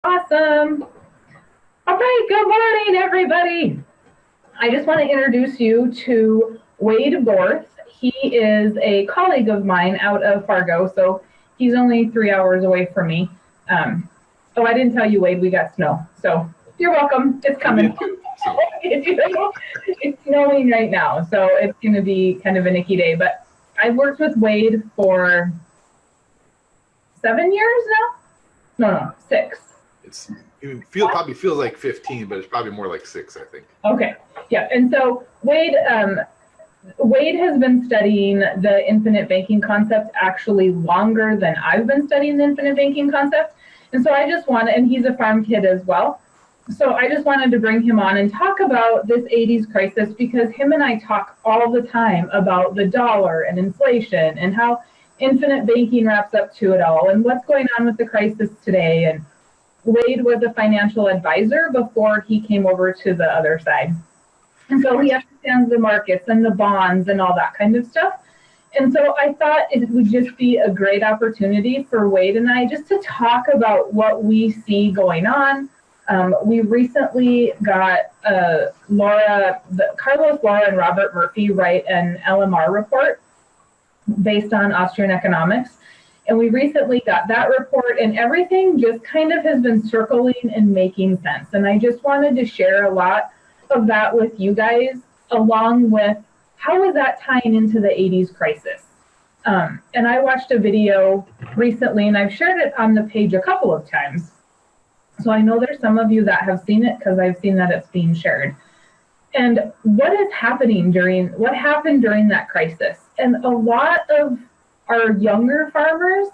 Awesome. All right, good morning, everybody. I just want to introduce you to Wade Borth. He is a colleague of mine out of Fargo, so he's only 3 hours away from me. Oh, I didn't tell you, Wade, we got snow. So you're welcome. It's coming. It's snowing right now, so it's going to be kind of a nicky day. But I've worked with Wade for 7 years now? No, 6. Probably feels like 15, but it's probably more like 6, I think. Okay, yeah, and so Wade has been studying the infinite banking concept actually longer than I've been studying the infinite banking concept, and so and he's a farm kid as well, so I just wanted to bring him on and talk about this 80s crisis, because him and I talk all the time about the dollar and inflation and how infinite banking wraps up to it all and what's going on with the crisis today. And Wade was a financial advisor before he came over to the other side. And so he understands the markets and the bonds and all that kind of stuff. And so I thought it would just be a great opportunity for Wade and I just to talk about what we see going on. We recently got Carlos, Laura, and Robert Murphy write an LMR report based on Austrian economics. And we recently got that report, and everything just kind of has been circling and making sense. And I just wanted to share a lot of that with you guys, along with how is that tying into the 80s crisis. And I watched a video recently, and I've shared it on the page a couple of times. So I know there's some of you that have seen it because I've seen that it's being shared. And what happened during that crisis? And a lot of our younger farmers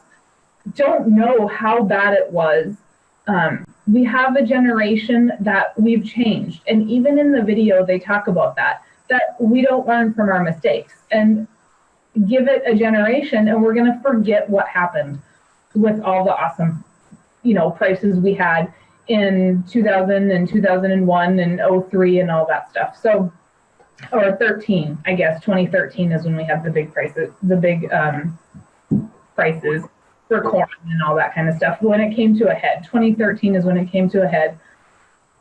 don't know how bad it was. We have a generation that we've changed. And even in the video, they talk about that we don't learn from our mistakes. And give it a generation, and we're going to forget what happened with all the awesome, prices we had in 2000 and 2001 and 03 and all that stuff. So, or 13, I guess 2013 is when we had the big prices, prices for corn and all that kind of stuff. When it came to a head, 2013 is when it came to a head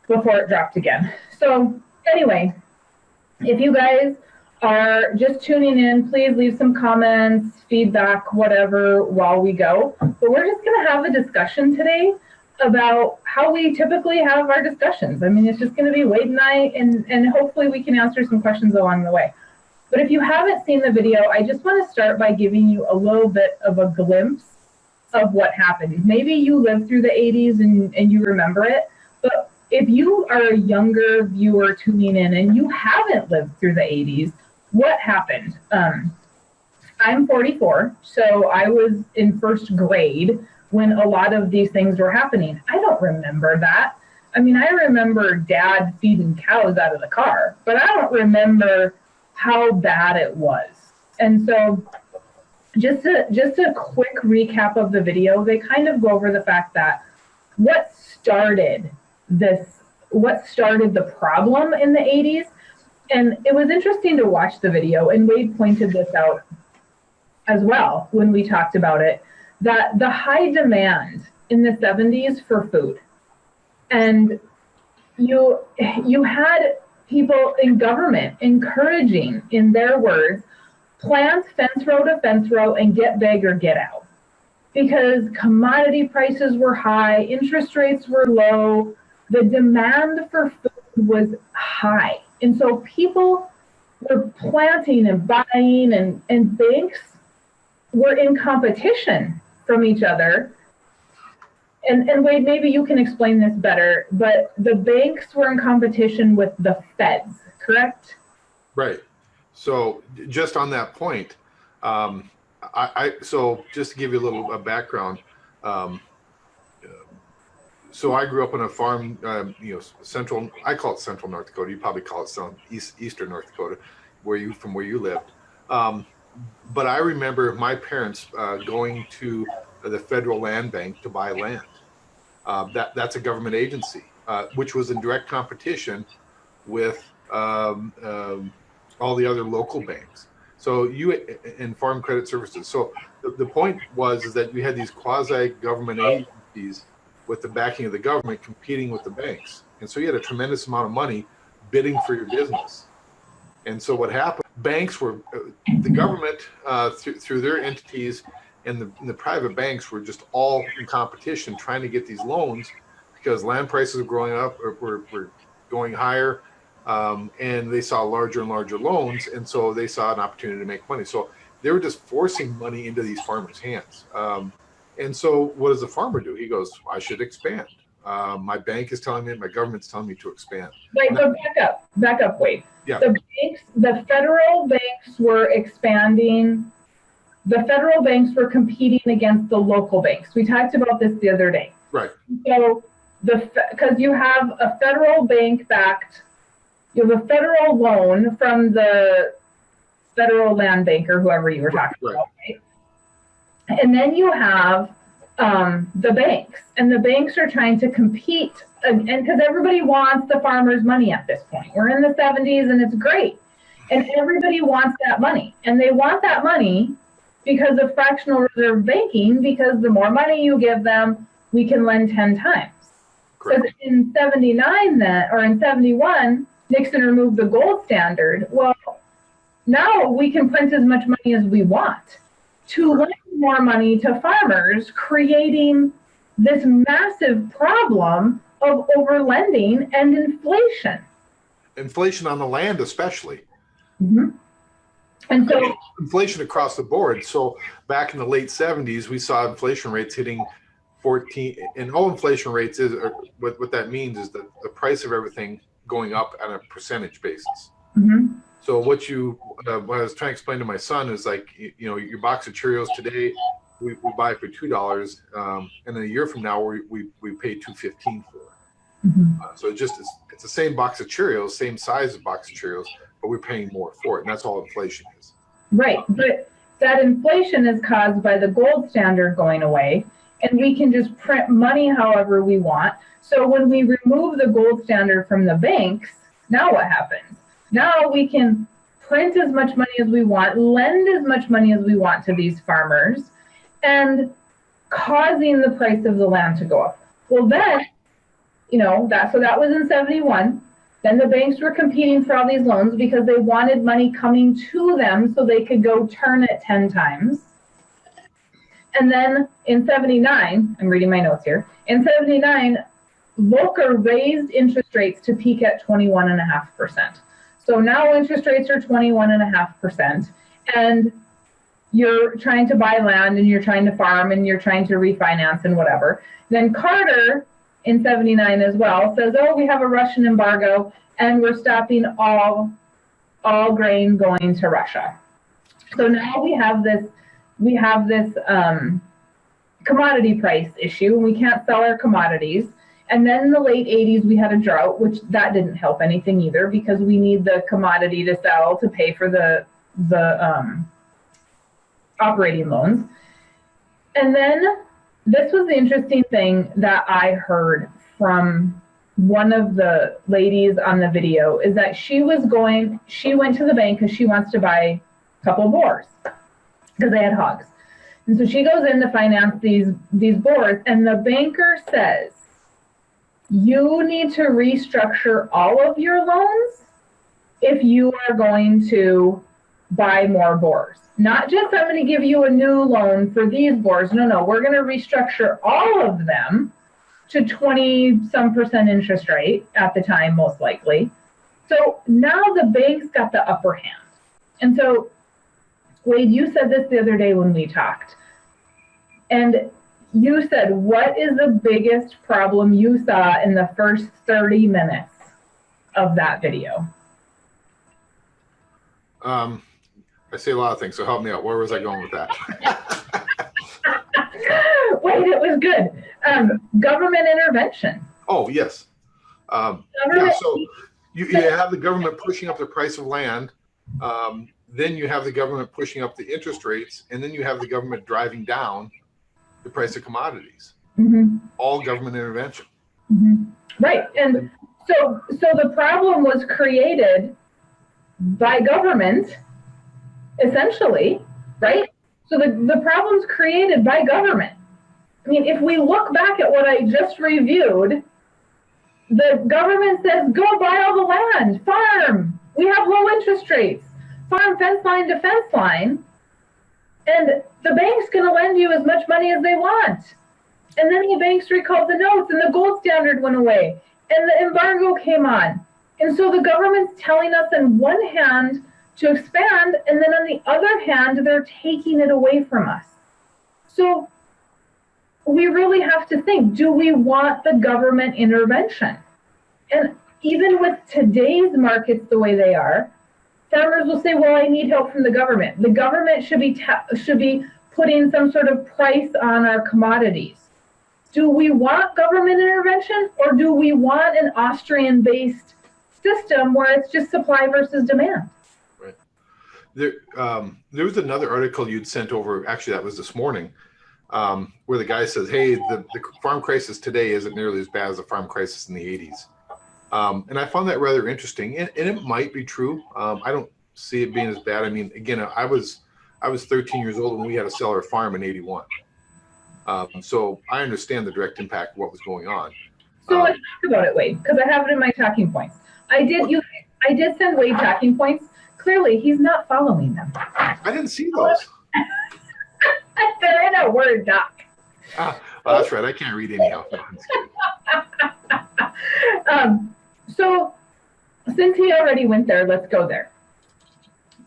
before it dropped again. So anyway, if you guys are just tuning in, please leave some comments, feedback, whatever, while we go. But we're just going to have a discussion today about how we typically have our discussions. I mean, it's just going to be Wade and I, and hopefully we can answer some questions along the way. But if you haven't seen the video, I just want to start by giving you a little bit of a glimpse of what happened. Maybe you lived through the 80s and you remember it, but if you are a younger viewer tuning in and you haven't lived through the 80s, what happened? I'm 44, so I was in first grade when a lot of these things were happening. I don't remember that. I mean, I remember Dad feeding cows out of the car, but I don't remember how bad it was. And so just a quick recap of the video, they kind of go over the fact that what started the problem in the 80s. And it was interesting to watch the video, and Wade pointed this out as well when we talked about it, that the high demand in the 70s for food, and you had people in government encouraging, in their words, plant fence row to fence row and get big or get out, because commodity prices were high, interest rates were low, the demand for food was high. And so people were planting and buying, and banks were in competition from each other. And Wade, maybe you can explain this better, but the banks were in competition with the feds, correct? Right. So just on that point, so just to give you a little background, so I grew up on a farm, central, I call it central North Dakota. You probably call it eastern North Dakota, from where you lived. But I remember my parents going to the federal land bank to buy land. That's a government agency, which was in direct competition with all the other local banks. So in Farm Credit Services. So the point is that we had these quasi-government agencies with the backing of the government competing with the banks. And so you had a tremendous amount of money bidding for your business. And so what happened, banks were, the government through their entities and the private banks were just all in competition trying to get these loans because land prices were growing up, or were going higher, and they saw larger and larger loans. And so they saw an opportunity to make money. So they were just forcing money into these farmers' hands. And so what does the farmer do? He goes, I should expand. My bank is telling me, my government's telling me to expand. Wait, but back up, wait. Yeah. The federal banks were expanding. The federal banks were competing against the local banks. We talked about this the other day. Right. So because you have a federal bank backed, you have a federal loan from the federal land bank or whoever you were talking about, right? And then you have the banks, and the banks are trying to compete, and because everybody wants the farmers' money at this point. We're in the 70s and it's great. And everybody wants that money. And they want that money because of fractional reserve banking, because the more money you give them, we can lend 10 times. Correct. So in 79 then, or in 71, Nixon removed the gold standard. Well, now we can print as much money as we want to lend more money to farmers, creating this massive problem of overlending and inflation. Inflation on the land, especially. Mm-hmm. And so inflation across the board. So back in the late 70s, we saw inflation rates hitting 14, and all inflation rates is, or what that means is that the price of everything going up on a percentage basis. Mm-hmm. So what I was trying to explain to my son is like, you know, your box of Cheerios today, we buy for $2, and then a year from now we pay $2.15 for it. Mm-hmm. So it's the same box of Cheerios, same size of box of Cheerios, but we're paying more for it, and that's all inflation is. Right, but that inflation is caused by the gold standard going away, and we can just print money however we want. So when we remove the gold standard from the banks, now what happens? Now we can print as much money as we want, lend as much money as we want to these farmers, and causing the price of the land to go up. Well then, you know, that was in 71. Then the banks were competing for all these loans because they wanted money coming to them so they could go turn it 10 times. And then in 79, I'm reading my notes here, in 79, Volcker raised interest rates to peak at 21.5%. So now interest rates are 21.5%, and you're trying to buy land and you're trying to farm and you're trying to refinance and whatever. Then Carter in 79 as well says, oh, we have a Russian embargo and we're stopping all grain going to Russia. So now we have this commodity price issue, and we can't sell our commodities. And then in the late 80s, we had a drought, which that didn't help anything either, because we need the commodity to sell to pay for the operating loans. And then this was the interesting thing that I heard from one of the ladies on the video, is that she went to the bank because she wants to buy a couple boars because they had hogs. And so she goes in to finance these boars, and the banker says, you need to restructure all of your loans if you are going to buy more boars. Not just I'm going to give you a new loan for these boars. No, we're going to restructure all of them to 20-some% interest rate at the time, most likely. So now the bank's got the upper hand. And so, Wade, you said this the other day when we talked. And you said, what is the biggest problem you saw in the first 30 minutes of that video? I say a lot of things, so help me out. Where was I going with that? Wait, it was good. Government intervention. Oh, yes. Yeah, so you have the government pushing up the price of land. Then you have the government pushing up the interest rates, and then you have the government driving down the price of commodities. Mm-hmm. All government intervention. Mm-hmm. Right. And so the problem was created by government, essentially, right? So the problem's created by government. I mean, if we look back at what I just reviewed, the government says, go buy all the land, farm. We have low interest rates, farm, fence line to fence line. And the bank's going to lend you as much money as they want. And then the banks recalled the notes and the gold standard went away and the embargo came on. And so the government's telling us on one hand to expand, and then on the other hand, they're taking it away from us. So we really have to think, do we want the government intervention? And even with today's markets the way they are, farmers will say, well, I need help from the government. The government should be putting some sort of price on our commodities. Do we want government intervention, or do we want an Austrian-based system where it's just supply versus demand? Right. There was another article you'd sent over, actually that was this morning, where the guy says, hey, the farm crisis today isn't nearly as bad as the farm crisis in the 80s. And I found that rather interesting, and it might be true. I don't see it being as bad. I mean, again, I was 13 years old when we had to sell our farm in 81. So I understand the direct impact of what was going on. So let's talk about it, Wade, because I have it in my talking points. I did send Wade talking points. Clearly, he's not following them. I didn't see those. They're in a Word doc. Well, that's right. I can't read anyhow. So since he already went there, let's go there.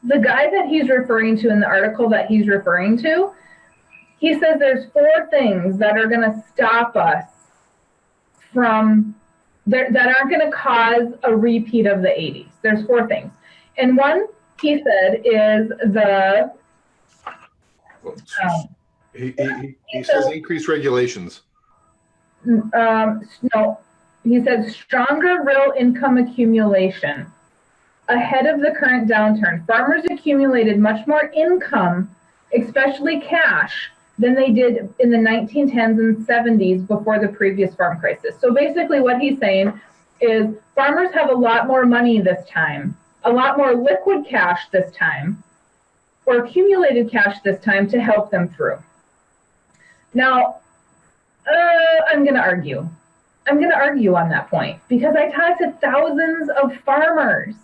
The guy that he's referring to in the article that he's referring to, he says there's 4 things that are going to stop us from, that aren't going to cause a repeat of the 80s. There's 4 things. And one, he said, is the... he says increased regulations. No, he said stronger real income accumulation. Ahead of the current downturn, farmers accumulated much more income, especially cash, than they did in the 1910s and 70s before the previous farm crisis. So basically what he's saying is farmers have a lot more money this time, a lot more liquid cash this time, or accumulated cash this time to help them through. Now, I'm going to argue. I'm going to argue on that point because I talked to thousands of farmers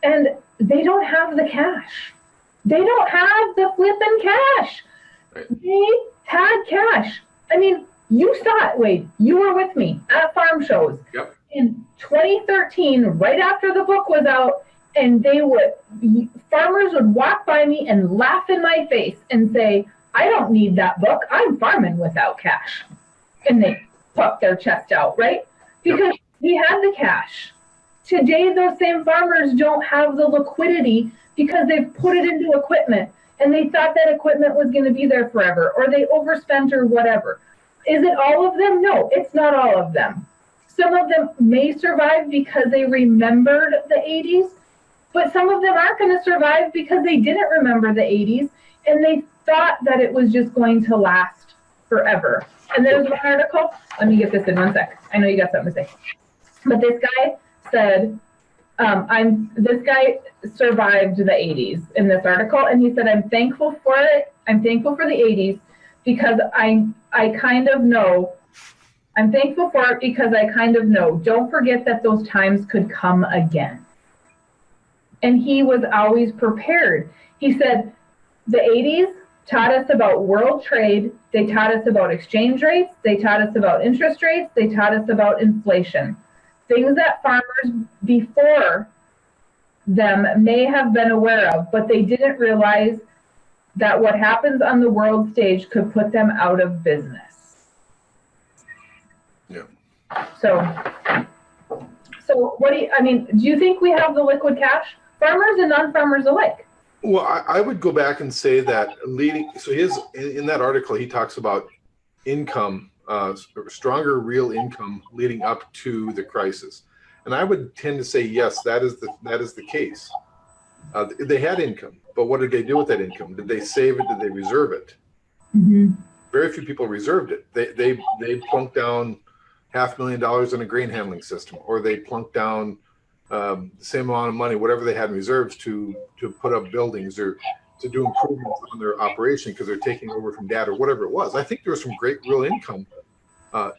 and they don't have the cash. They don't have the flipping cash. Right. They had cash. I mean, you saw it, Wade. You were with me at farm shows. Yep. In 2013, right after the book was out, and farmers would walk by me and laugh in my face and say, I don't need that book. I'm farming without cash. And they puff their chest out, right? Because we had the cash. Today, those same farmers don't have the liquidity because they've put it into equipment and they thought that equipment was going to be there forever, or they overspent or whatever. Is it all of them? No, it's not all of them. Some of them may survive because they remembered the 80s, but some of them aren't going to survive because they didn't remember the 80s and they thought that it was just going to last forever. And there's one article. Let me get this in 1 sec. I know you got something to say. But this guy said, this guy survived the 80s in this article, and he said, I'm thankful for it. I'm thankful for the 80s because I kind of know. I'm thankful for it because I kind of know. Don't forget that those times could come again. And he was always prepared. He said, the 80s taught us about world trade. They taught us about exchange rates. They taught us about interest rates. They taught us about inflation. Things that farmers before them may have been aware of, but they didn't realize that what happens on the world stage could put them out of business. Yeah. So what do you think we have the liquid cash? Farmers and non-farmers alike. Well, I would go back and say that in that article, he talks about income, stronger real income leading up to the crisis. And I would tend to say, yes, that is the case. They had income, but what did they do with that income? Did they save it? Did they reserve it? Mm-hmm. Very few people reserved it. They plunked down $500,000 in a grain handling system, or they plunked down the same amount of money, whatever they had in reserves, to put up buildings or to do improvements on their operation because they're taking over from dad or whatever it was. I think there was some great real income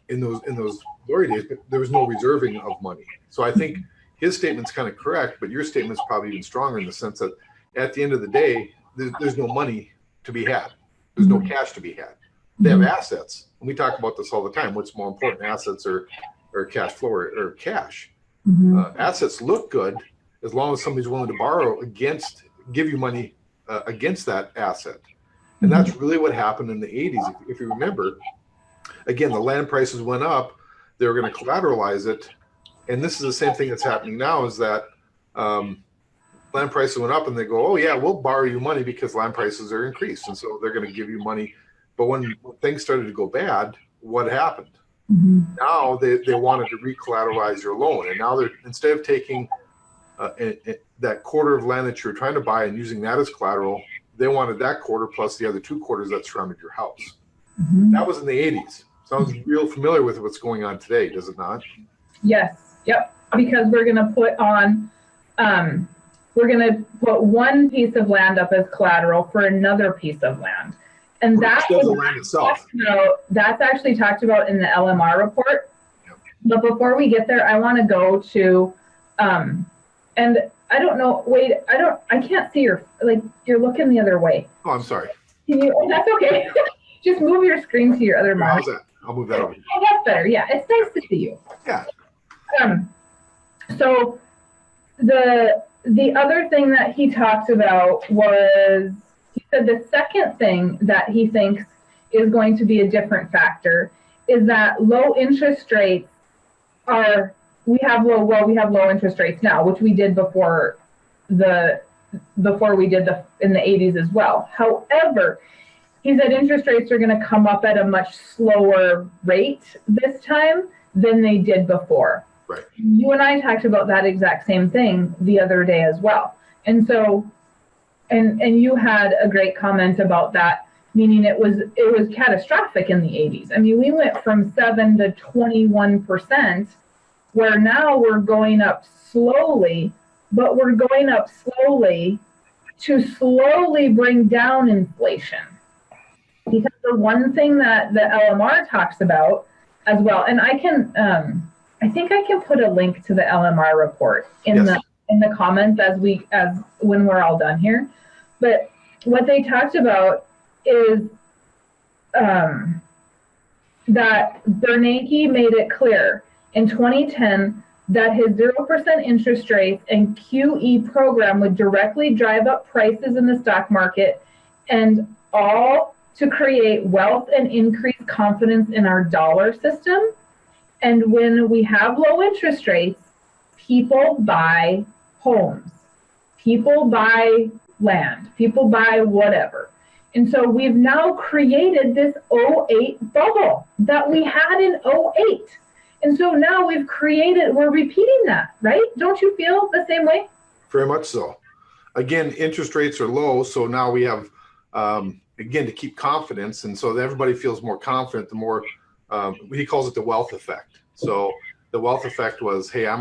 in those glory days, but there was no reserving of money. So I think his statement's kind of correct, but your statement's probably even stronger in the sense that at the end of the day, there's no money to be had. There's no cash to be had. They have assets. And we talk about this all the time. What's more important, assets or cash flow or cash? Assets look good as long as somebody's willing to borrow give you money against that asset. And that's really what happened in the 80s. If you remember, again, the land prices went up. They were going to collateralize it. And this is the same thing that's happening now is that land prices went up and they go, oh, yeah, we'll borrow you money because land prices are increased. And so they're going to give you money. But when things started to go bad, what happened? Now they wanted to recollateralize your loan. And now they're, instead of taking that quarter of land that you're trying to buy and using that as collateral, they wanted that quarter plus the other 2 quarters that surrounded your house. That was in the 80s. Sounds real familiar with what's going on today, does it not? Yes. Yep. Because we're going to put on, we're going to put one piece of land up as collateral for another piece of land. And that's the land itself. That's actually talked about in the LMR report. Yep. But before we get there, I want to go to, and I don't know, wait, I can't see you're looking the other way. Oh, I'm sorry. Can you, that's okay. Just move your screen to your other monitor. How's that? I'll move that over. Oh, that's better. Yeah, it's nice to see you. Yeah. So the other thing that he talked about was, he said the second thing that he thinks is going to be a different factor is that low interest rates we have low interest rates now, which we did before we did in the 80s as well. However, he said interest rates are going to come up at a much slower rate this time than they did before. Right. You and I talked about that exact same thing the other day as well. And so, and you had a great comment about that, meaning it was catastrophic in the 80s. I mean, we went from 7 to 21%, where now we're going up slowly, but we're going up slowly to slowly bring down inflation. Because the one thing that the LMR talks about as well, and I think I can put a link to the LMR report in the comments as when we're all done here. But what they talked about is that Bernanke made it clear in 2010 that his 0% interest rates and QE program would directly drive up prices in the stock market, and all to create wealth and increase confidence in our dollar system. And when we have low interest rates, people buy homes, people buy land, people buy whatever. And so we've now created this 08 bubble that we had in 08. And so now we're repeating that, right? Don't you feel the same way? Very much so. Again, interest rates are low. So now we have, again, to keep confidence. And so everybody feels more confident, the more, he calls it the wealth effect. So the wealth effect was, hey, I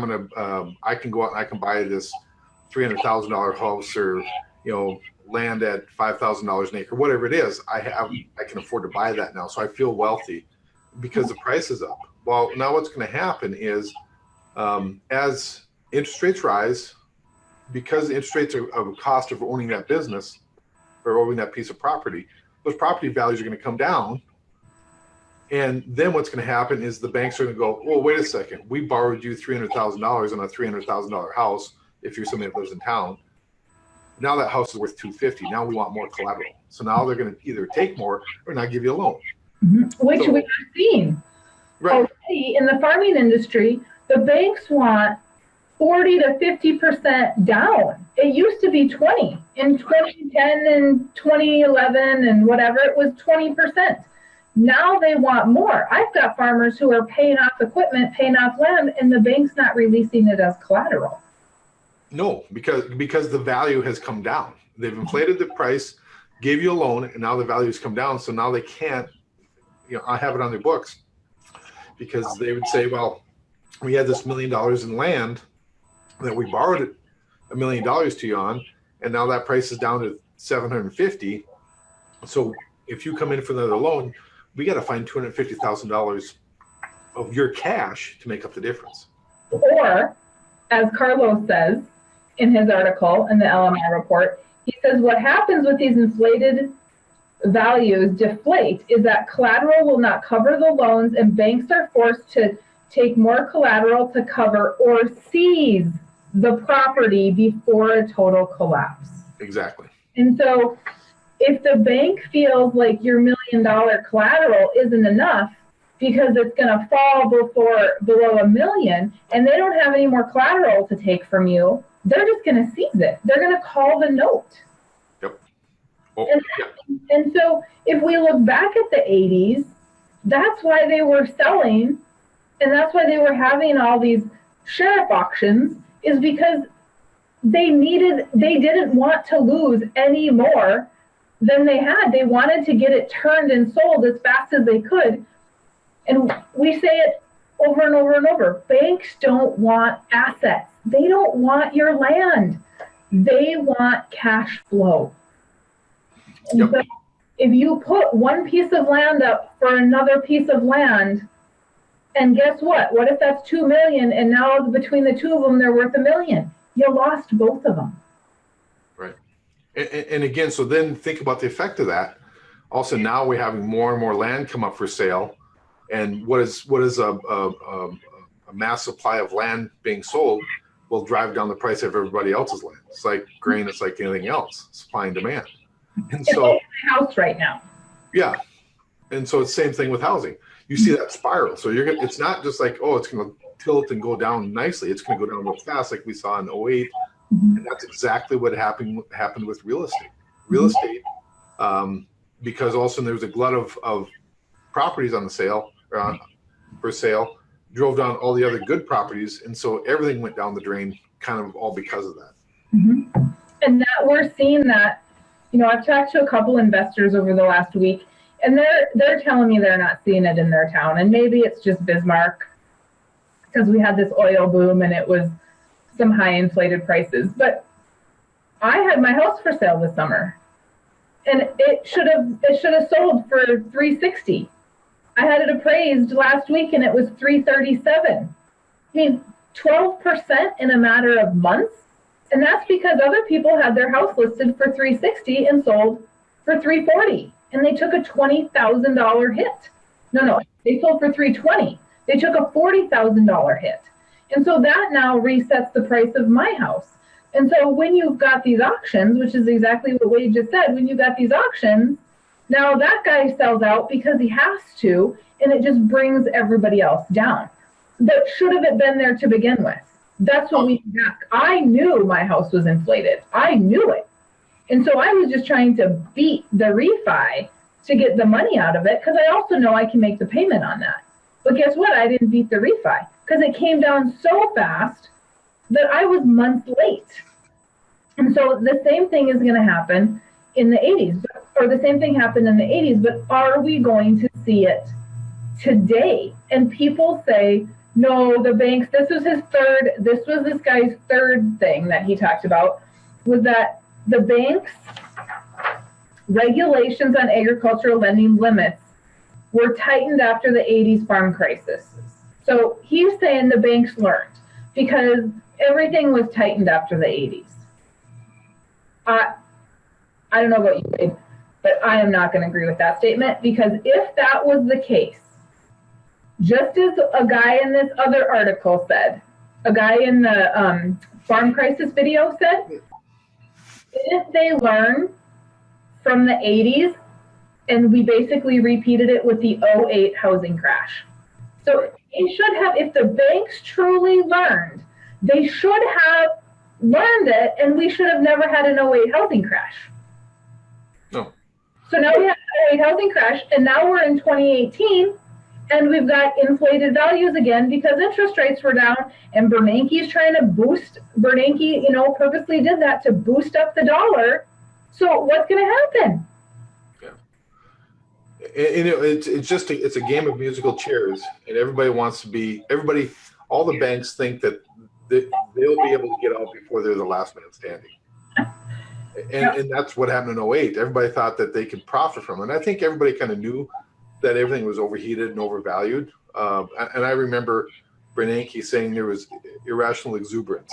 can go out and I can buy this $300,000 house or, land at $5,000 an acre, whatever it is. I can afford to buy that now. So I feel wealthy because the price is up. Well, now what's going to happen is as interest rates rise, because the interest rates are a cost of owning that business or owning that piece of property, those property values are going to come down. And then what's going to happen is the banks are going to go, well, wait a second. We borrowed you $300,000 on a $300,000 house if you're somebody that lives in town. Now that house is worth $250,000. Now we want more collateral. So now they're going to either take more or not give you a loan. Which we have seen already in the farming industry. The banks want 40 to 50% down. It used to be 20 in 2010 and 2011 and whatever. It was 20%. Now they want more. I've got farmers who are paying off equipment, paying off land, and the bank's not releasing it as collateral. No, because the value has come down. They've inflated the price, gave you a loan, and now the value has come down. So now they can't, I have it on their books because they would say, well, we had this $1 million in land that we borrowed $1 million to you on, and now that price is down to $750. So if you come in for another loan, we got to find $250,000 of your cash to make up the difference. Or, as Carlos says in his article in the LMI report, he says what happens with these inflated values deflate is that collateral will not cover the loans and banks are forced to take more collateral to cover or seize the property before a total collapse. Exactly. And so if the bank feels like your $1 million collateral isn't enough because it's going to fall below $1 million and they don't have any more collateral to take from you, they're just going to seize it. They're going to call the note. Yep. Oh, and so if we look back at the 80s, that's why they were selling and that's why they were having all these sheriff auctions, is because they didn't want to lose any more than they had. They wanted to get it turned and sold as fast as they could. And we say it over and over and over. Banks don't want assets. They don't want your land. They want cash flow. And yep. so if you put one piece of land up for another piece of land, and guess what? What if that's 2 million and now between the two of them, they're worth $1 million? You lost both of them. Right. And again, so then think about the effect of that. Also, now we're having more and more land come up for sale. And what is a mass supply of land being sold will drive down the price of everybody else's land. It's like grain, it's like anything else, supply and demand. And it's so like my house right now. Yeah. And so it's the same thing with housing. You see that spiral. So it's not just like, oh, it's going to tilt and go down nicely. It's going to go down real fast like we saw in 08. And that's exactly what happened with real estate. Real estate, because all of a sudden there was a glut of properties on the sale, for sale, drove down all the other good properties. And so everything went down the drain kind of all because of that. Mm-hmm. And that we're seeing that, I've talked to a couple investors over the last week, and they're telling me they're not seeing it in their town. And maybe it's just Bismarck because we had this oil boom and it was some high inflated prices. But I had my house for sale this summer and it should have sold for $360. I had it appraised last week and it was $337. I mean, 12% in a matter of months. And that's because other people had their house listed for $360 and sold for $340. And they took a $20,000 hit. No, they sold for $320. They took a $40,000 hit. And so that now resets the price of my house. And so when you've got these auctions, which is exactly what Wade just said, when you got these auctions, now that guy sells out because he has to, and it just brings everybody else down. But should have it been there to begin with? That's what we got. I knew my house was inflated. I knew it. And so I was just trying to beat the refi to get the money out of it because I also know I can make the payment on that. But guess what? I didn't beat the refi because it came down so fast that I was months late. And so the same thing is going to happen in the 80s, or the same thing happened in the 80s, but are we going to see it today? And people say, no, the banks, this was this guy's third thing that he talked about, was that the banks' regulations on agricultural lending limits were tightened after the 80s farm crisis. So he's saying the banks learned because everything was tightened after the 80s. I don't know about you, Wade, but I am not going to agree with that statement because if that was the case, just as a guy in this other article said, a guy in the farm crisis video said, if they learn from the 80s, and we basically repeated it with the 08 housing crash. So they should have, if the banks truly learned, they should have learned it, and we should have never had an 08 housing crash. No. So now we have an 08 housing crash, and now we're in 2018, and we've got inflated values again because interest rates were down, and Bernanke's trying to boost, Bernanke, purposely did that to boost up the dollar. So what's going to happen? Yeah. And it's a game of musical chairs, and everybody wants to be, all the banks think that they'll be able to get out before they're the last man standing. And that's what happened in '08. Everybody thought that they could profit from it. And I think everybody kind of knew that everything was overheated and overvalued. And I remember Bernanke saying there was irrational exuberance,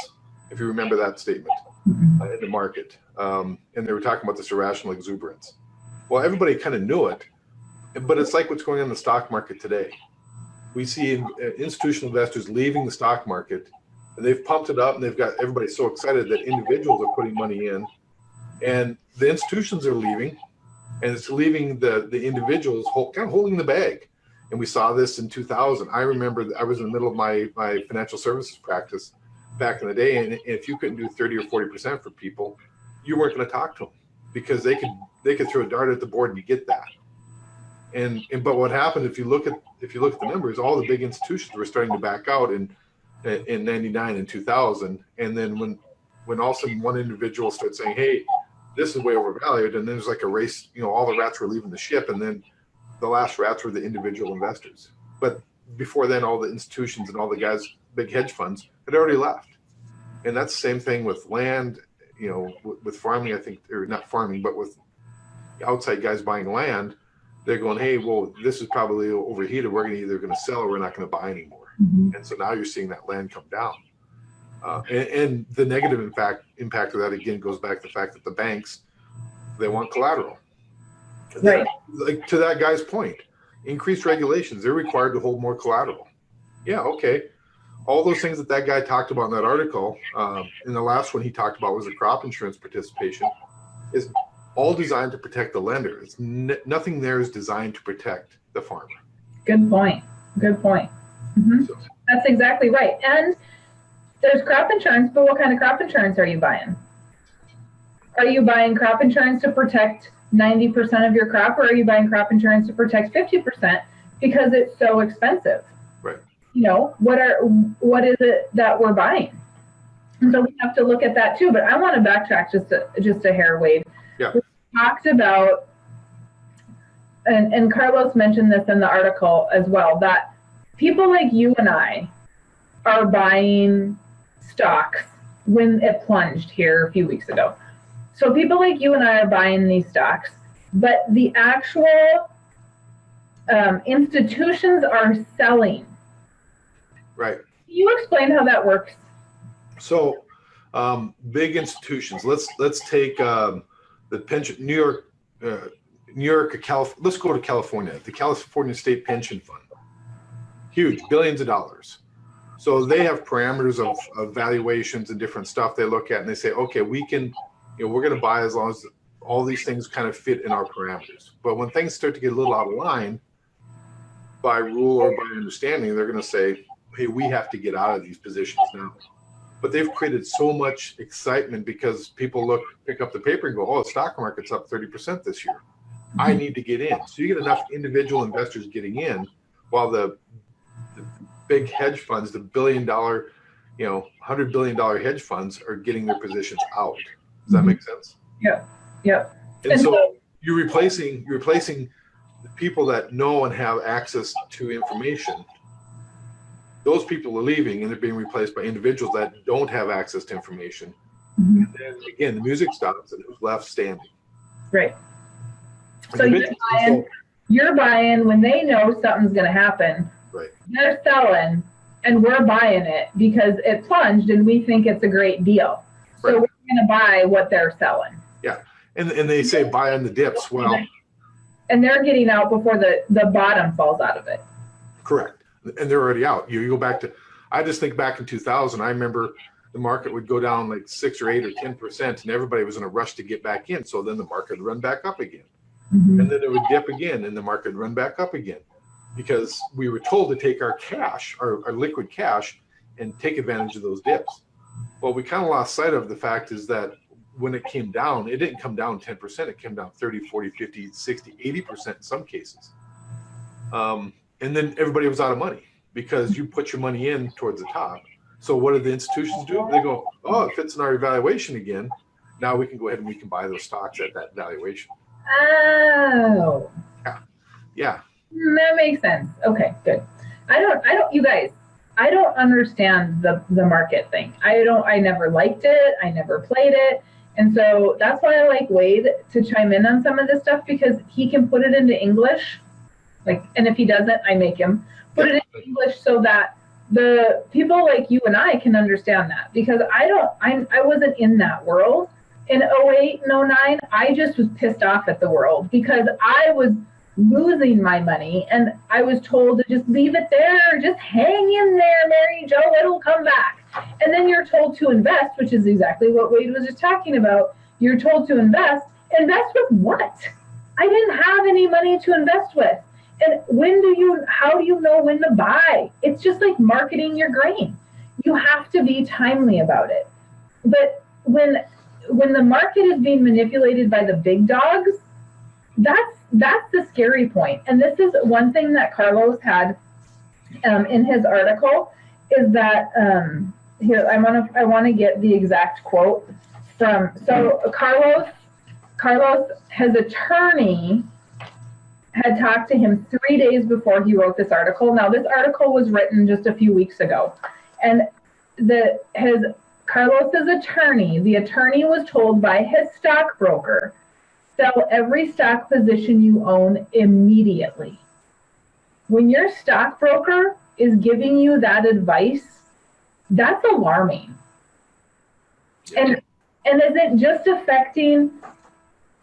if you remember that statement, in the market. And they were talking about this irrational exuberance. Well, everybody kind of knew it, but it's like what's going on in the stock market today. We see institutional investors leaving the stock market, and they've pumped it up, and they've got everybody so excited that individuals are putting money in, and the institutions are leaving, and it's leaving the individuals kind of holding the bag. And we saw this in 2000. I remember I was in the middle of my financial services practice back in the day, and if you couldn't do 30 or 40% for people, you weren't going to talk to them because they could throw a dart at the board and you get that. But what happened, if you look at the numbers, all the big institutions were starting to back out in '99 and 2000, and then when all of a sudden one individual started saying, "Hey, this is way overvalued," and then there's like a race, all the rats were leaving the ship, and then the last rats were the individual investors. But before then, all the institutions and all the guys, big hedge funds, had already left. And that's the same thing with land, with farming, I think, or not farming, but with outside guys buying land. They're going, "Hey, well, this is probably overheated. We're either going to sell or we're not going to buy anymore." And so now you're seeing that land come down. And the negative impact of that, again, goes back to the fact that the banks, they want collateral. Right. Like to that guy's point, increased regulations, they're required to hold more collateral. Yeah, okay. All those things that guy talked about in that article, and the last one he talked about was the crop insurance participation, is all designed to protect the lender. It's nothing there is designed to protect the farmer. Good point. So, that's exactly right. And there's crop insurance, but what kind of crop insurance are you buying? Are you buying crop insurance to protect 90% of your crop, or are you buying crop insurance to protect 50% because it's so expensive? Right. What is it that we're buying? And so we have to look at that too. But I want to backtrack just a hair, Wade. Yeah. We talked about, and Carlos mentioned this in the article as well, that people like you and I are buying stocks when it plunged here a few weeks ago. So people like you and I are buying these stocks, but the actual institutions are selling. Right. Can you explain how that works? So big institutions. Let's take the pension, New York, California. Let's go to California. The California State Pension Fund, huge, billions of dollars. So they have parameters of valuations and different stuff they look at, and they say, okay, we can, we're going to buy as long as all these things kind of fit in our parameters. But when things start to get a little out of line, by rule or by understanding, they're going to say, hey, we have to get out of these positions now. But they've created so much excitement because people pick up the paper and go, oh, the stock market's up 30% this year. I need to get in. So you get enough individual investors getting in, while the big hedge funds, the $1 billion, $100 billion hedge funds are getting their positions out. Does that make sense? Yeah. And so you're replacing the people that know and have access to information. Those people are leaving and they're being replaced by individuals that don't have access to information. And then again, the music stops and who's left standing. Right. So you're buying when they know something's going to happen. Right. They're selling and we're buying it because it plunged and we think it's a great deal. So we're going to buy what they're selling. Yeah. And they say buy on the dips. Well, and they're getting out before the bottom falls out of it. Correct. And they're already out. You go back to, I just think back in 2000, I remember the market would go down like 6 or 8 or 10%, and everybody was in a rush to get back in. So then the market would run back up again. And then it would dip again, and the market would run back up again. Because we were told to take our cash, our liquid cash, and take advantage of those dips. Well, we kind of lost sight of the fact is that when it came down, it didn't come down 10%. It came down 30, 40, 50, 60, 80% in some cases. And then everybody was out of money because you put your money in towards the top. So what do the institutions do? They go, oh, it fits in our evaluation again. Now we can go ahead and we can buy those stocks at that valuation. Oh. Yeah. That makes sense. Okay, good. You guys, I don't understand the market thing. I never liked it. I never played it. And so that's why I like Wade to chime in on some of this stuff, because he can put it into English. Like, and if he doesn't, I make him put it in English so that the people like you and I can understand that, because I wasn't in that world in 08 and 09. I just was pissed off at the world because I was losing my money and I was told to just leave it there, just hang in there, Mary Jo, it'll come back. And then you're told to invest, which is exactly what Wade was just talking about. You're told to invest with what? I didn't have any money to invest with. And how do you know when to buy? It's just like marketing your grain. You have to be timely about it. But when the market is being manipulated by the big dogs, that's the scary point. And this is one thing that Carlos had in his article, is that here I want to get the exact quote from. So Carlos, his attorney had talked to him 3 days before he wrote this article. Now, this article was written just a few weeks ago, and Carlos's attorney, the attorney was told by his stockbroker, sell every stock position you own immediately. When your stockbroker is giving you that advice, that's alarming. And is it just affecting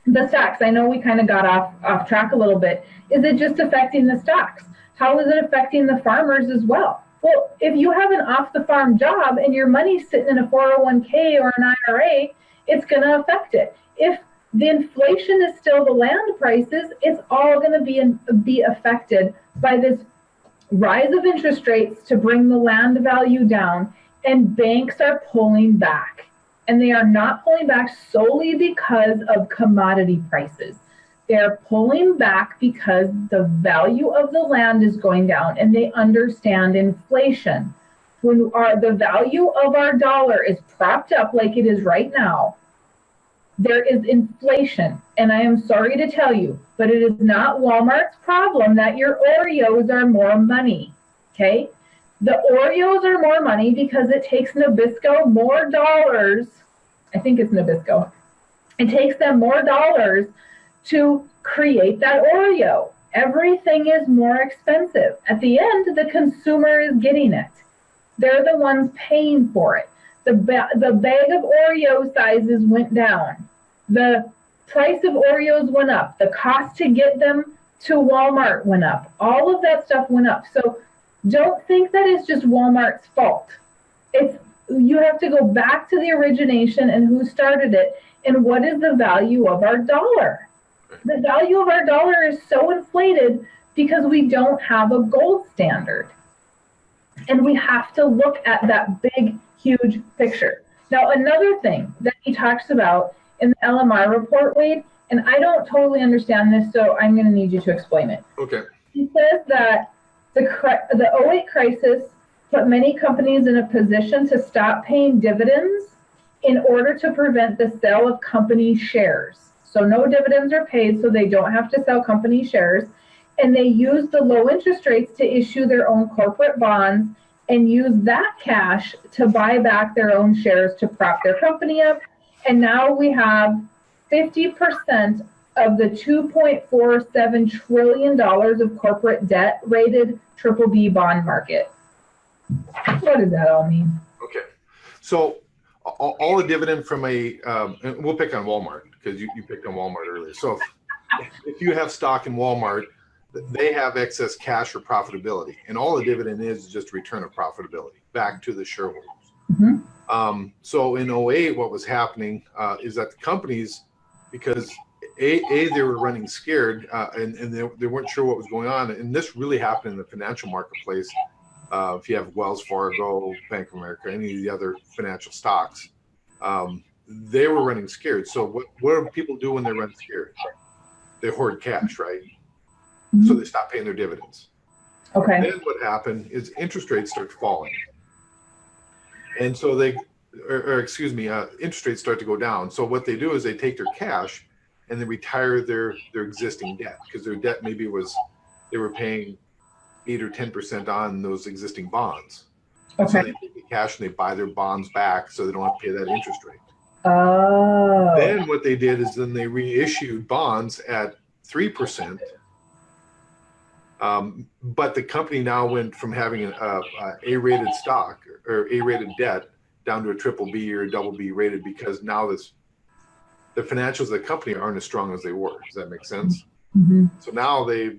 the stocks? I know we kind of got off track a little bit. Is it just affecting the stocks? How is it affecting the farmers as well? Well, if you have an off-the-farm job and your money's sitting in a 401k or an IRA, it's going to affect it. If the inflation is still the land prices, it's all going to be affected by this rise of interest rates to bring the land value down, and banks are pulling back. And they are not pulling back solely because of commodity prices. They're pulling back because the value of the land is going down, and they understand inflation. When the value of our dollar is propped up like it is right now, there is inflation. And I am sorry to tell you, but it is not Walmart's problem that your Oreos are more money, okay? The Oreos are more money because it takes Nabisco more dollars. I think it's Nabisco. It takes them more dollars to create that Oreo. Everything is more expensive. At the end, the consumer is getting it. They're the ones paying for it. The bag of Oreo sizes went down. The price of Oreos went up. The cost to get them to Walmart went up. All of that stuff went up. So don't think that it's just Walmart's fault. You have to go back to the origination and who started it and what is the value of our dollar. The value of our dollar is so inflated because we don't have a gold standard. And we have to look at that big, huge picture. Now, another thing that he talks about in the LMR report, Wade, and I don't totally understand this, so I'm going to need you to explain it. Okay. He says that the 08 crisis put many companies in a position to stop paying dividends in order to prevent the sale of company shares. So no dividends are paid, so they don't have to sell company shares. And they use the low interest rates to issue their own corporate bonds and use that cash to buy back their own shares to prop their company up. And now we have 50% of the $2.47 trillion of corporate debt rated BBB bond market. What does that all mean? Okay. So all the dividend from and we'll pick on Walmart because you picked on Walmart earlier. So if you have stock in Walmart, they have excess cash or profitability, and all the dividend is just a return of profitability back to the shareholders. Mm-hmm. So in 08, what was happening is that the companies, because they were running scared and they weren't sure what was going on, and this really happened in the financial marketplace. If you have Wells Fargo, Bank of America, any of the other financial stocks, they were running scared. So what do people do when they run scared? They hoard cash, right? Mm-hmm. So they stop paying their dividends. Okay. Then what happened is interest rates start falling. And so interest rates start to go down. So what they do is they take their cash and they retire their existing debt, because their debt maybe they were paying 8 or 10% on those existing bonds. Okay. So they take the cash and they buy their bonds back so they don't have to pay that interest rate. Oh. Then what they did is then they reissued bonds at 3%. But the company now went from having an A-rated stock or A-rated debt down to a triple B or a double B rated, because now the financials of the company aren't as strong as they were. Does that make sense? Mm-hmm. So now they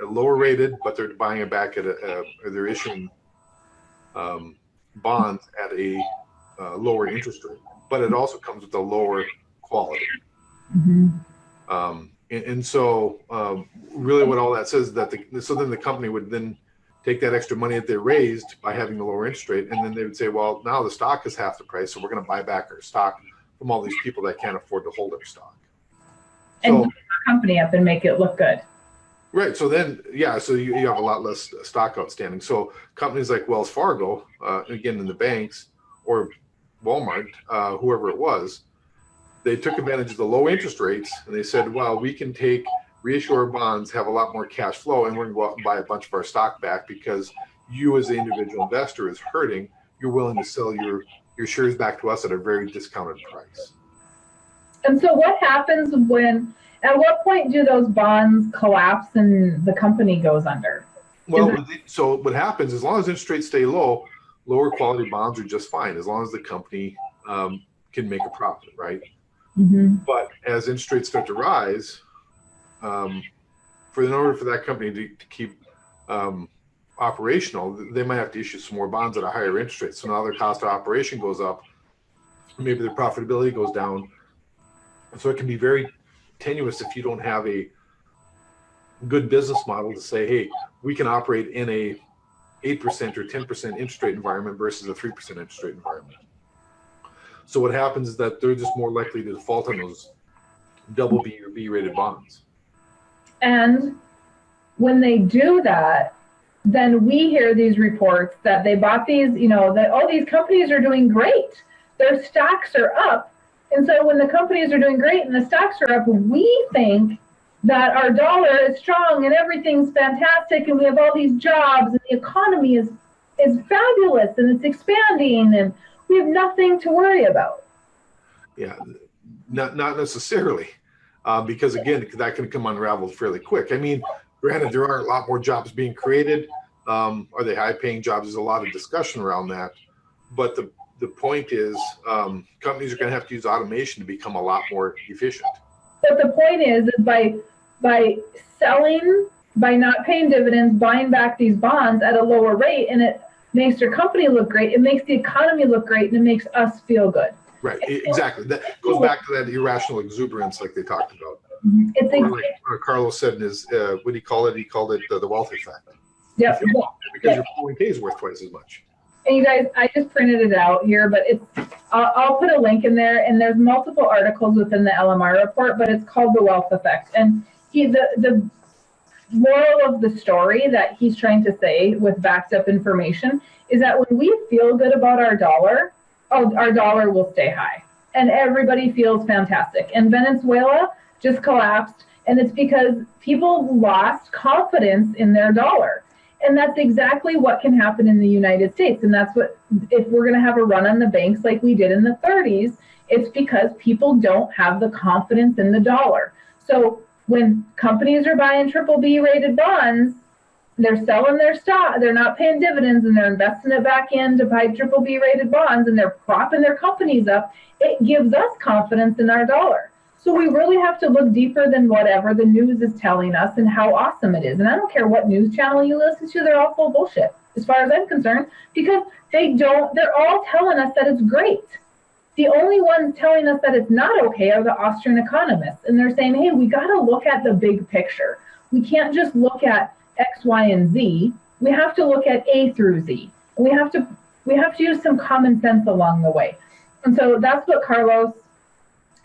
are lower rated, but they're buying it back at or they're issuing bonds at a lower interest rate, but it also comes with a lower quality. Mm-hmm. And so really what all that says is that so then the company would then take that extra money that they raised by having the lower interest rate, and then they would say, well, now the stock is half the price, so we're going to buy back our stock from all these people that can't afford to hold our stock. And so, company up and make it look good. Right. So then, yeah, so you have a lot less stock outstanding. So companies like Wells Fargo, again, in the banks, or Walmart, whoever it was, they took advantage of the low interest rates, and they said, well, we can reissue our bonds, have a lot more cash flow, and we're going to go out and buy a bunch of our stock back because you as the individual investor is hurting. You're willing to sell your shares back to us at a very discounted price. And so what happens at what point do those bonds collapse and the company goes under? Well, so what happens, as long as interest rates stay low, lower quality bonds are just fine, as long as the company can make a profit, right? Mm-hmm. But as interest rates start to rise, in order for that company to keep operational, they might have to issue some more bonds at a higher interest rate. So now their cost of operation goes up, maybe their profitability goes down. So it can be very tenuous if you don't have a good business model to say, hey, we can operate in a 8% or 10% interest rate environment versus a 3% interest rate environment. So what happens is that they're just more likely to default on those double B or B rated bonds. And when they do that, then we hear these reports that they bought these, that these companies are doing great. Their stocks are up. And so when the companies are doing great and the stocks are up, we think that our dollar is strong and everything's fantastic and we have all these jobs and the economy is fabulous and it's expanding and we have nothing to worry about. Yeah, not necessarily, because again, that can come unraveled fairly quick. I mean, granted, there are a lot more jobs being created. Are they high-paying jobs? There's a lot of discussion around that. But the point is, companies are going to have to use automation to become a lot more efficient. But the point is by selling, by not paying dividends, buying back these bonds at a lower rate, and it makes their company look great, it makes the economy look great, and it makes us feel good. Right, exactly. That goes back to that irrational exuberance like they talked about. It's like Carlos said in his, what did he call it? He called it the wealth effect. Yeah. Because your 401k is worth twice as much. And you guys, I just printed it out here, but I'll put a link in there, and there's multiple articles within the LMR report, but it's called the wealth effect. And the moral of the story that he's trying to say with backed up information is that when we feel good about our dollar will stay high and everybody feels fantastic. And Venezuela just collapsed, and it's because people lost confidence in their dollar. And that's exactly what can happen in the United States. And that's what, if we're going to have a run on the banks like we did in the 30s, it's because people don't have the confidence in the dollar. So when companies are buying triple B rated bonds, they're selling their stock, they're not paying dividends, and they're investing it back in to buy triple B rated bonds, and they're propping their companies up. It gives us confidence in our dollar. So we really have to look deeper than whatever the news is telling us and how awesome it is. And I don't care what news channel you listen to, they're all full of bullshit as far as I'm concerned, because they're all telling us that it's great. The only ones telling us that it's not okay are the Austrian economists. And they're saying, hey, we got to look at the big picture. We can't just look at X, Y, and Z. We have to look at A through Z. And we have to use some common sense along the way. And so that's what Carlos,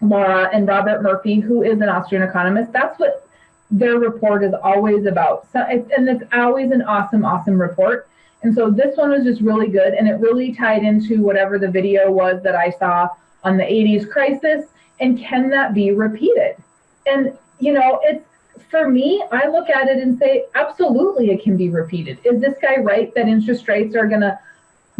Laura, and Robert Murphy, who is an Austrian economist, that's what their report is always about. And it's always an awesome report. And so this one was just really good, and it really tied into whatever the video was that I saw on the 80s crisis, and can that be repeated? And, it's, for me, I look at it and say, absolutely it can be repeated. Is this guy right that interest rates are going to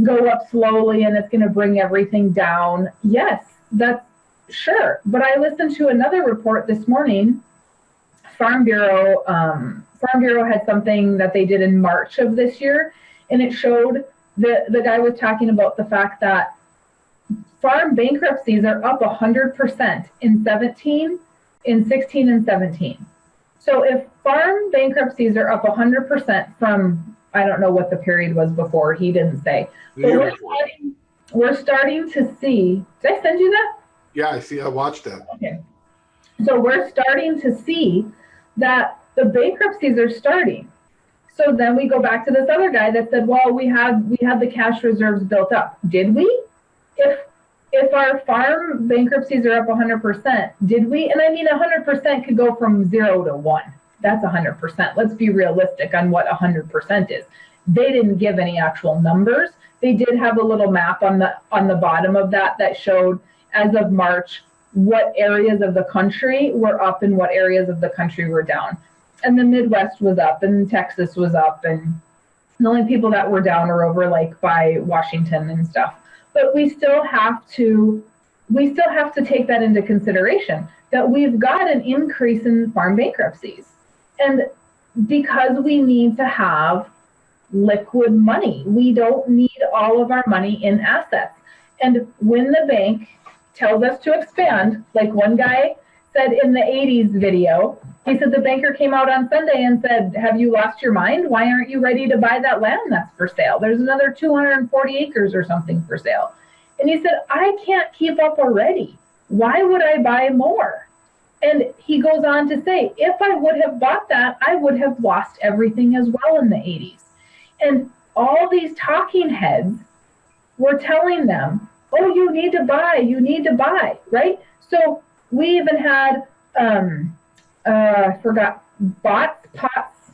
go up slowly and it's going to bring everything down? Yes, That's sure. But I listened to another report this morning. Farm Bureau had something that they did in March of this year, and it showed the guy was talking about the fact that farm bankruptcies are up 100% in 16 and 17. So if farm bankruptcies are up 100% from, I don't know what the period was before, he didn't say. But we're starting to see, did I send you that? Yeah, I see. I watched that. Okay. So we're starting to see that the bankruptcies are starting. So then we go back to this other guy that said, well, we had the cash reserves built up. Did we? If our farm bankruptcies are up 100%, did we? And I mean, 100% could go from 0 to 1. That's 100%. Let's be realistic on what 100% is. They didn't give any actual numbers. They did have a little map on the bottom of that showed, as of March, what areas of the country were up and what areas of the country were down. And the Midwest was up and Texas was up, and the only people that were down are over like by Washington and stuff. But we still have to take that into consideration, that we've got an increase in farm bankruptcies. And because we need to have liquid money, we don't need all of our money in assets. And when the bank tells us to expand, like one guy said in the 80s video, he said the banker came out on Sunday and said, have you lost your mind? Why aren't you ready to buy that land that's for sale? There's another 240 acres or something for sale. And he said, I can't keep up already. Why would I buy more? And he goes on to say, if I would have bought that, I would have lost everything as well in the 80s. And all these talking heads were telling them, oh, you need to buy, right? So we even had, I forgot, Potts,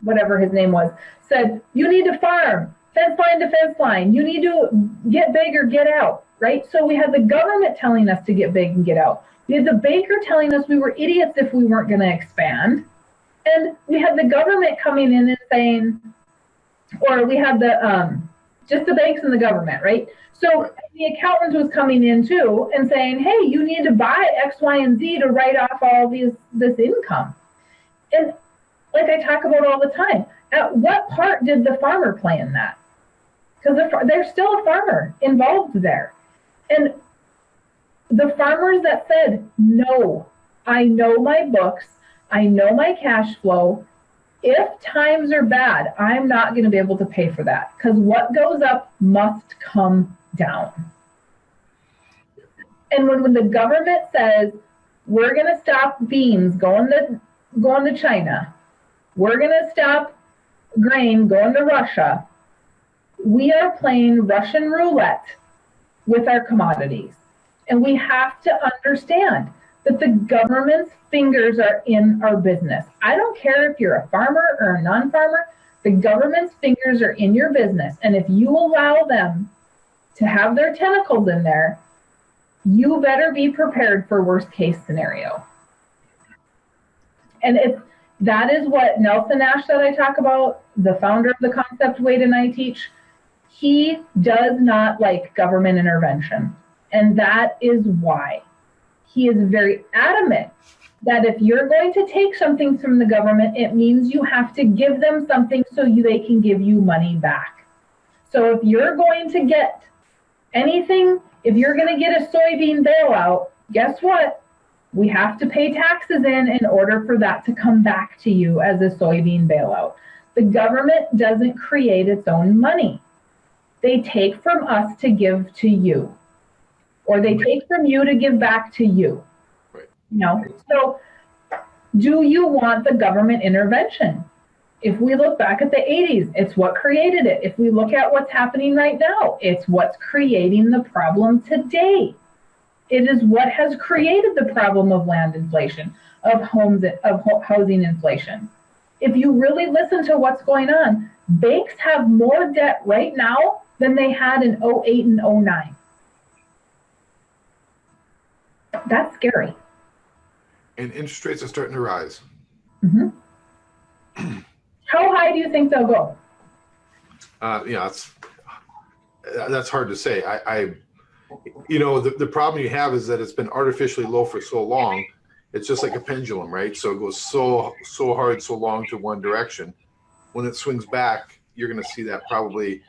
whatever his name was, said, you need to farm, fence line to fence line. You need to get big or get out, right? So we had the government telling us to get big and get out. We had the banker telling us we were idiots if we weren't going to expand. And we had the government coming in and saying, or we had the, just the banks and the government, right? So the accountant was coming in too and saying, hey, you need to buy X, Y, and Z to write off all this income. And like I talk about all the time, at what part did the farmer play in that? Because there's still a farmer involved there. And the farmers that said, no, I know my books, I know my cash flow. If times are bad, I'm not going to be able to pay for that, because what goes up must come down. And when the government says, we're going to stop beans going to China, we're going to stop grain going to Russia, we are playing Russian roulette with our commodities. And we have to understand that the government's fingers are in our business. I don't care if you're a farmer or a non-farmer, the government's fingers are in your business. And if you allow them to have their tentacles in there, you better be prepared for worst case scenario. And that is what Nelson Nash that I talk about, the founder of the concept Wade and I teach, he does not like government intervention. And that is why he is very adamant that if you're going to take something from the government, it means you have to give them something so they can give you money back. So if you're going to get anything, if you're going to get a soybean bailout, guess what? We have to pay taxes in order for that to come back to you as a soybean bailout. The government doesn't create its own money. They take from us to give to you, or they take from you to give back to you. Right. You know, so do you want the government intervention? If we look back at the 80s, it's what created it. If we look at what's happening right now, it's what's creating the problem today. It is what has created the problem of land inflation, of housing inflation. If you really listen to what's going on, banks have more debt right now than they had in 08 and 09. That's scary. And interest rates are starting to rise. Mm-hmm. How high do you think they'll go? That's hard to say. You know, the problem you have is that it's been artificially low for so long. It's just like a pendulum, right? So it goes so hard, so long to one direction. When it swings back, you're going to see that probably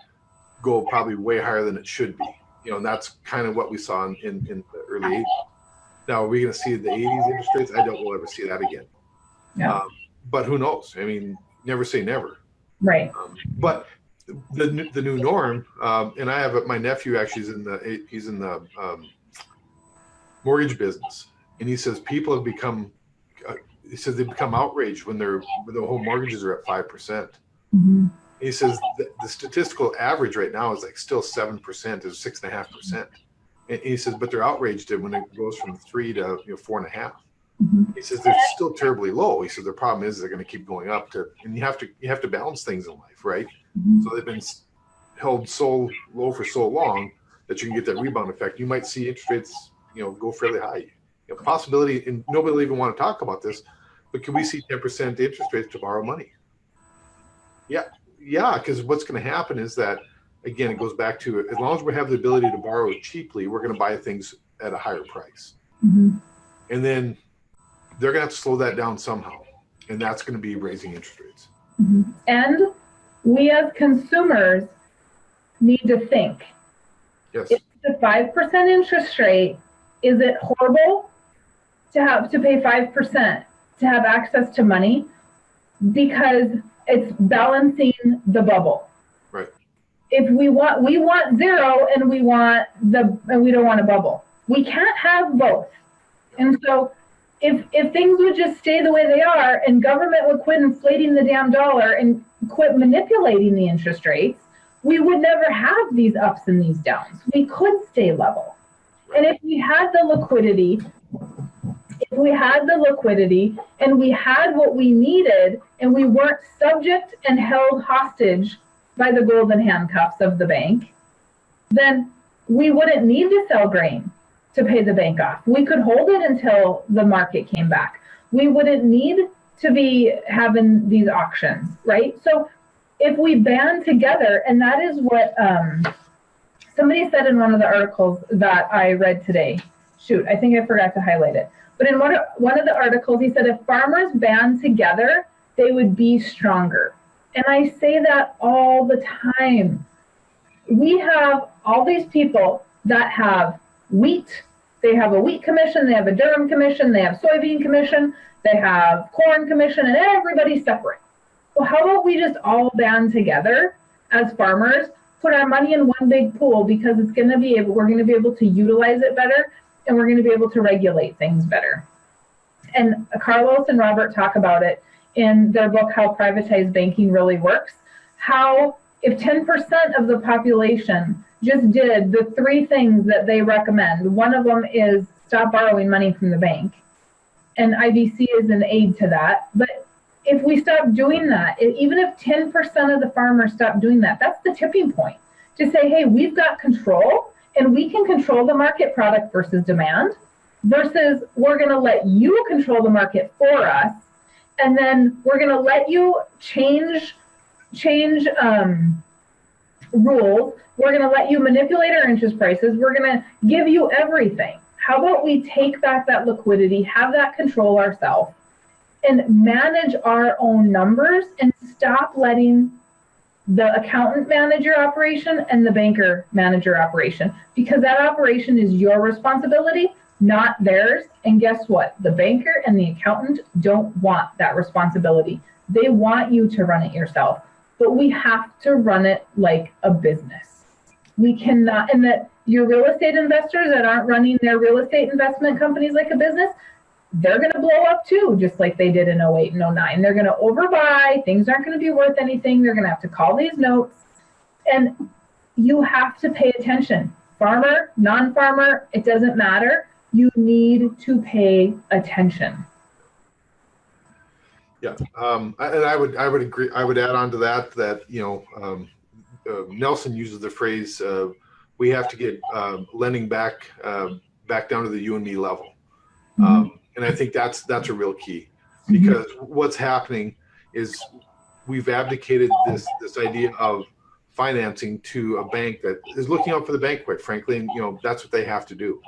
go way higher than it should be. You know, and that's kind of what we saw in the early 80s. Now, are we going to see the 80s interest rates? I doubt we'll ever see that again. Yeah. But who knows? I mean, never say never. Right. But the new norm, and I have my nephew actually he's in the mortgage business, and he says people have become he says they become outraged when the home mortgages are at 5%. Mm-hmm. He says the statistical average right now is like still 7%, is 6.5%. And he says, but they're outraged when it goes from 3 to 4.5. Mm-hmm. He says they're still terribly low. He said the problem is they're going to keep going up and you have to balance things in life, right? Mm-hmm. So they've been held so low for so long that you can get that rebound effect. You might see interest rates, go fairly high. Possibility, and nobody will even want to talk about this, but can we see 10% interest rates to borrow money? Yeah, because what's going to happen is that, again, it goes back to, as long as we have the ability to borrow cheaply, we're going to buy things at a higher price. Mm-hmm. And then they're going to have to slow that down somehow. And that's going to be raising interest rates. Mm-hmm. And we as consumers need to think. Yes. If the 5% interest rate, is it horrible to have to pay 5% to have access to money? Because it's balancing the bubble. Right. If we want zero and we don't want a bubble. We can't have both. And so if things would just stay the way they are and government would quit inflating the damn dollar and quit manipulating the interest rates, we would never have these ups and these downs. We could stay level. And if we had the liquidity and we had what we needed and we weren't subject and held hostage by the golden handcuffs of the bank, then we wouldn't need to sell grain to pay the bank off. We could hold it until the market came back. We wouldn't need to be having these auctions, right? So if we band together, and that is what somebody said in one of the articles that I read today. Shoot, I think I forgot to highlight it. But in one of the articles, he said if farmers band together, they would be stronger. And I say that all the time. We have all these people that have wheat. They have a wheat commission, they have a durum commission, they have soybean commission, they have corn commission, and everybody's separate. Well, how about we just all band together as farmers, put our money in one big pool, because we're going to be able to utilize it better, and we're going to be able to regulate things better. And Carlos and Robert talk about it in their book, How Privatized Banking Really Works, how if 10% of the population just did the 3 things that they recommend, one of them is stop borrowing money from the bank, and IBC is an aid to that. But if we stop doing that, even if 10% of the farmers stop doing that, that's the tipping point to say, hey, we've got control and we can control the market, product versus demand, versus we're going to let you control the market for us. And then we're going to let you change rules. We're going to let you manipulate our interest prices. We're going to give you everything. How about we take back that liquidity, have that control ourselves, and manage our own numbers, and stop letting the accountant manage your operation and the banker manage your operation, because that operation is your responsibility, not theirs. And guess what? The banker and the accountant don't want that responsibility. They want you to run it yourself, but we have to run it like a business. We cannot, and that your real estate investors that aren't running their real estate investment companies like a business, they're going to blow up too, just like they did in 08 and 09. They're going to overbuy. Things aren't going to be worth anything. They're going to have to call these notes. And you have to pay attention. Farmer, non-farmer, it doesn't matter. You need to pay attention. Yeah, and I would agree. I would add on to that Nelson uses the phrase, we have to get lending back down to the you and me level. Mm-hmm. And I think that's a real key, because what's happening is we've abdicated this idea of financing to a bank that is looking out for the bank, quite frankly, and that's what they have to do.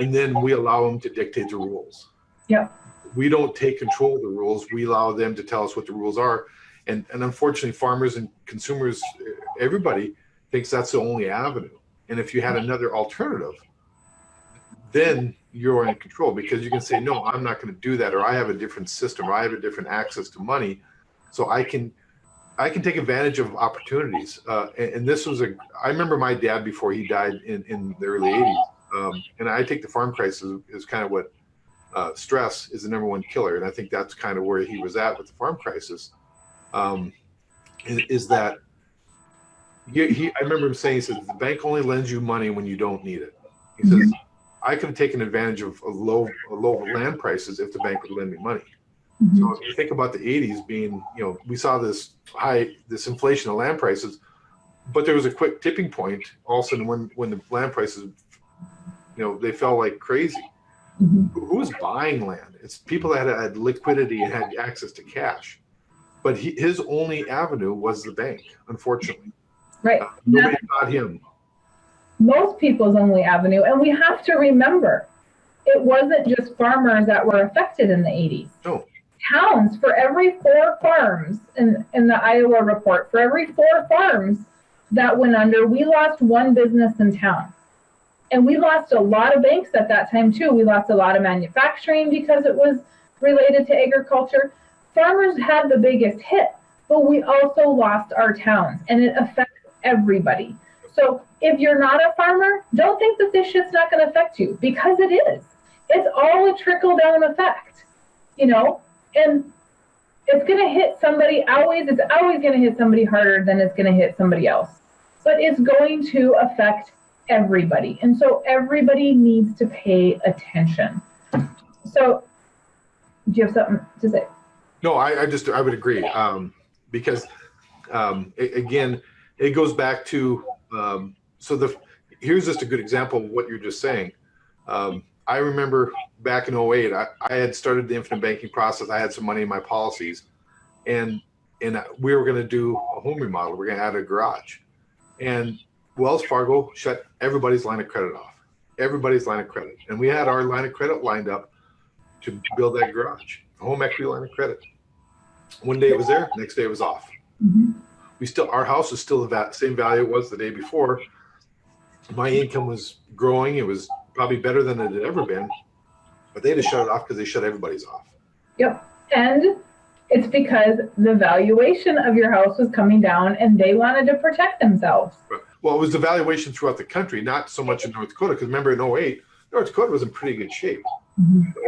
And then we allow them to dictate the rules. Yep. We don't take control of the rules. We allow them to tell us what the rules are. And unfortunately, farmers and consumers, everybody thinks that's the only avenue. And if you had another alternative, then you're in control, because you can say, no, I'm not going to do that, or I have a different system, or I have a different access to money, so I can take advantage of opportunities. And this was I remember my dad before he died in the early 80s, and I take the farm crisis as kind of what stress is the number one killer, and I think that's kind of where he was at with the farm crisis. Is that I remember him saying, he says, the bank only lends you money when you don't need it. He says, I could have taken advantage of low land prices if the bank would lend me money. So if you think about the 80s being, we saw this inflation of land prices, but there was a quick tipping point all of a sudden when the land prices, they fell like crazy. Who was buying land? It's people that had liquidity and had access to cash. But his only avenue was the bank, unfortunately. Right. Nobody got him. Most people's only avenue. And we have to remember, it wasn't just farmers that were affected in the 80s. No. Towns, for every 4 farms in the Iowa report, for every 4 farms that went under, we lost 1 business in town. And we lost a lot of banks at that time too. We lost a lot of manufacturing because it was related to agriculture. Farmers had the biggest hit, but we also lost our towns, and it affects everybody. So if you're not a farmer, don't think that this shit's not going to affect you, because it is. It's all a trickle-down effect, and it's going to hit somebody it's always going to hit somebody harder than it's going to hit somebody else. But it's going to affect everybody. And so everybody needs to pay attention. So do you have something to say? No, I would agree. Because again, it goes back to, here's just a good example of what you're just saying. I remember back in 2008, I had started the infinite banking process. I had some money in my policies, and we were going to do a home remodel. We're going to add a garage, and Wells Fargo shut everybody's line of credit off. Everybody's line of credit. And we had our line of credit lined up to build that garage, a home equity line of credit. One day it was there, next day it was off. Our house is still the same value it was the day before. My income was growing. It was probably better than it had ever been, but they just shut it off because they shut everybody's off. Yep. And it's because the valuation of your house was coming down and they wanted to protect themselves. Right. Well, it was the valuation throughout the country, not so much in North Dakota, because remember in 2008, North Dakota was in pretty good shape.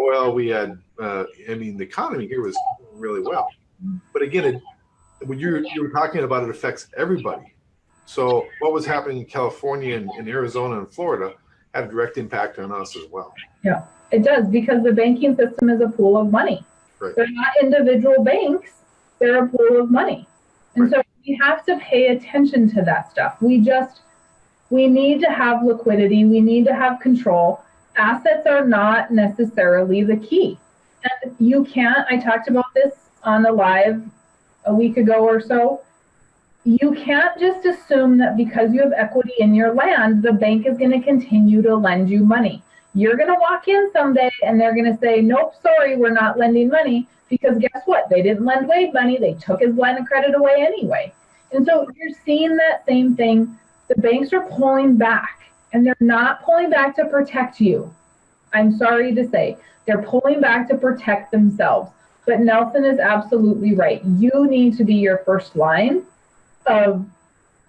Oil, we had, the economy here was doing really well. But again, when you were talking about, it affects everybody. So what was happening in California and Arizona and Florida had a direct impact on us as well. Yeah, it does, because the banking system is a pool of money. Right. They're not individual banks, they're a pool of money. And so we have to pay attention to that stuff. We need to have liquidity, we need to have control. Assets are not necessarily the key. And you can't, I talked about this on the live a week ago or so, you can't just assume that because you have equity in your land, the bank is going to continue to lend you money. You're going to walk in someday and they're going to say, nope, sorry, we're not lending money, because guess what? They didn't lend Wade money. They took his line of credit away anyway. And so you're seeing that same thing. The banks are pulling back, and they're not pulling back to protect you. I'm sorry to say, they're pulling back to protect themselves. But Nelson is absolutely right. You need to be your first line of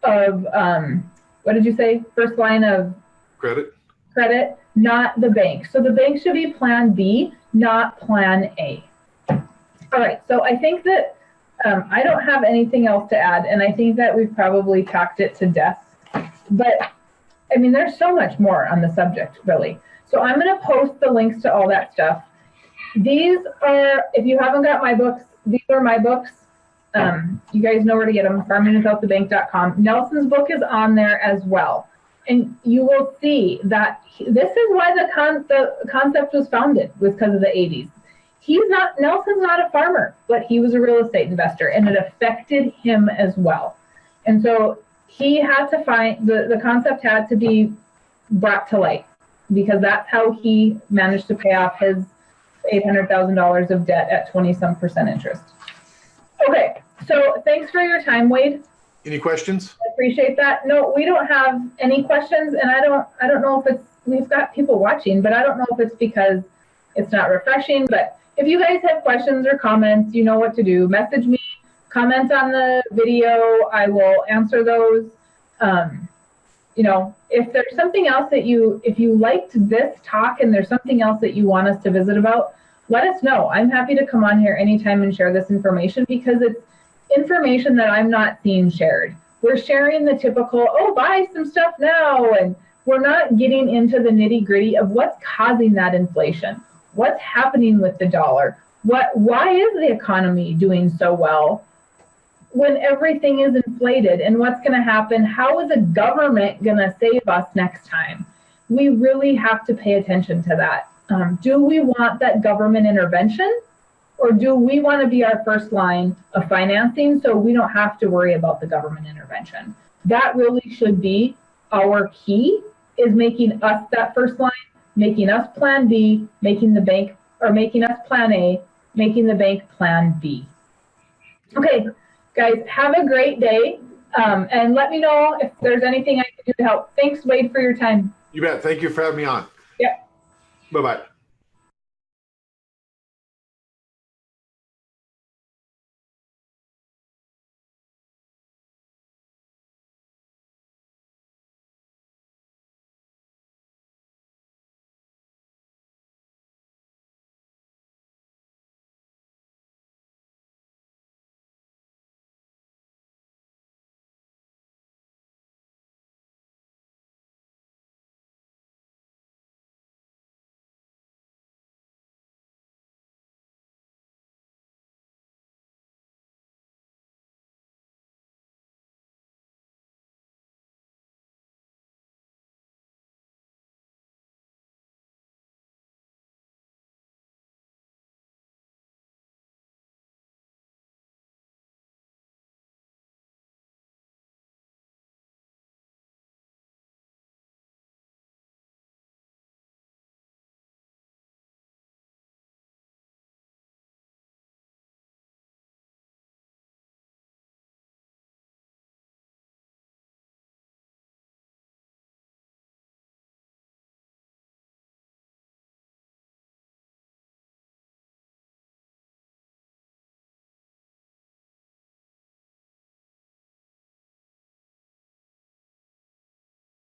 what did you say? First line of credit, not the bank. So the bank should be plan B, not plan A. All right, so I think that I don't have anything else to add, and I think that we've probably talked it to death. But I mean, there's so much more on the subject, really. So I'm going to post the links to all that stuff. These are, if you haven't got my books, these are my books. You guys know where to get them, farmingwithoutthebank.com. Nelson's book is on there as well. And you will see that this is why the concept was founded, was because of the 80s. Nelson's not a farmer, but he was a real estate investor, and it affected him as well. And so he had to find, the concept had to be brought to light, because that's how he managed to pay off his $800,000 of debt at 20-some% interest. Okay, so thanks for your time, Wade. Any questions? I appreciate that. No, we don't have any questions, and I don't know if it's, we've got people watching, but I don't know if it's because it's not refreshing. But if you guys have questions or comments, you know what to do. Message me, comment on the video. I will answer those. You know, if there's something else that if you liked this talk and there's something else that you want us to visit about, let us know. I'm happy to come on here anytime and share this information, because it's information that I'm not seeing shared. We're sharing the typical, oh, buy some stuff now, and we're not getting into the nitty gritty of what's causing that inflation, what's happening with the dollar, why is the economy doing so well when everything is inflated, and what's going to happen? How is the government going to save us next time? We really have to pay attention to that. Do we want that government intervention, or do we want to be our first line of financing so we don't have to worry about the government intervention? That really should be our key, is making us that first line, making us plan B, making the bank, or making us plan A, making the bank plan B. Okay, guys, have a great day, and let me know if there's anything I can do to help. Thanks, Wade, for your time. You bet. Thank you for having me on. Yep. Bye-bye.